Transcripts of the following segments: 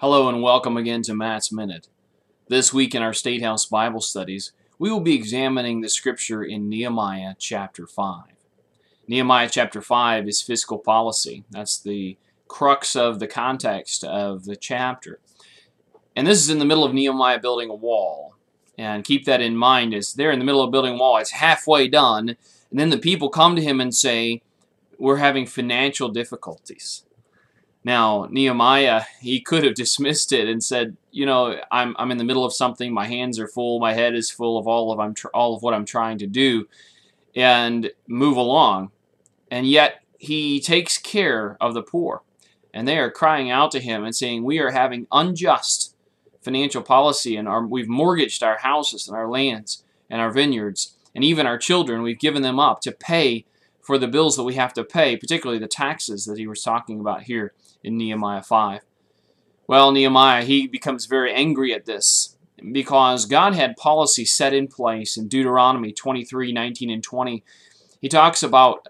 Hello and welcome again to Matt's Minute. This week in our State House Bible studies, we will be examining the scripture in Nehemiah chapter 5. Nehemiah chapter 5 is fiscal policy. That's the crux of the context of the chapter. And this is in the middle of Nehemiah building a wall. And keep that in mind, as they're in the middle of building a wall, it's halfway done, and then the people come to him and say, "We're having financial difficulties." Now, Nehemiah, he could have dismissed it and said, I'm in the middle of something, my hands are full, my head is full of all of what I'm trying to do, and move along. And yet, he takes care of the poor. And they are crying out to him and saying, "We are having unjust financial policy, and we've mortgaged our houses and our lands and our vineyards, and even our children, we've given them up to pay for the bills that we have to pay," particularly the taxes that he was talking about here in Nehemiah 5. Well, Nehemiah, he becomes very angry at this because God had policy set in place in Deuteronomy 23:19 and 20. He talks about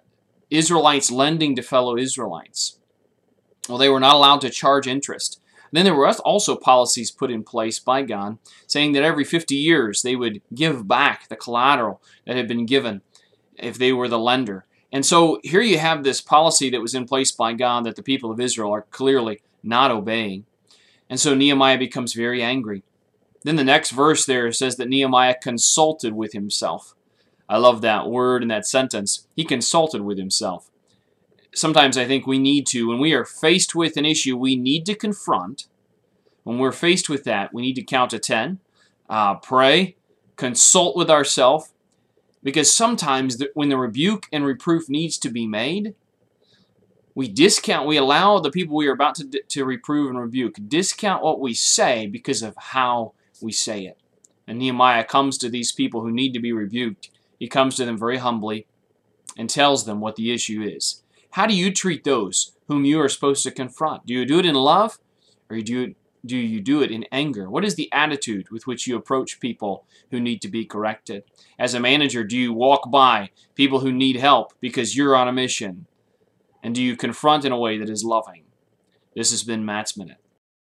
Israelites lending to fellow Israelites. Well, they were not allowed to charge interest. Then there were also policies put in place by God saying that every 50 years they would give back the collateral that had been given if they were the lender. And so here you have this policy that was in place by God that the people of Israel are clearly not obeying. And so Nehemiah becomes very angry. Then the next verse there says that Nehemiah consulted with himself. I love that word in that sentence. He consulted with himself. Sometimes I think we need to, when we are faced with an issue we need to confront, when we're faced with that, we need to count to 10, pray, consult with ourselves, because sometimes when the rebuke and reproof needs to be made, we allow the people we are about to reprove and rebuke, discount what we say because of how we say it. And Nehemiah comes to these people who need to be rebuked. He comes to them very humbly and tells them what the issue is. How do you treat those whom you are supposed to confront? Do you do it in love, or do you do it in anger? What is the attitude with which you approach people who need to be corrected? As a manager, do you walk by people who need help because you're on a mission? And do you confront in a way that is loving? This has been Matt's Minute.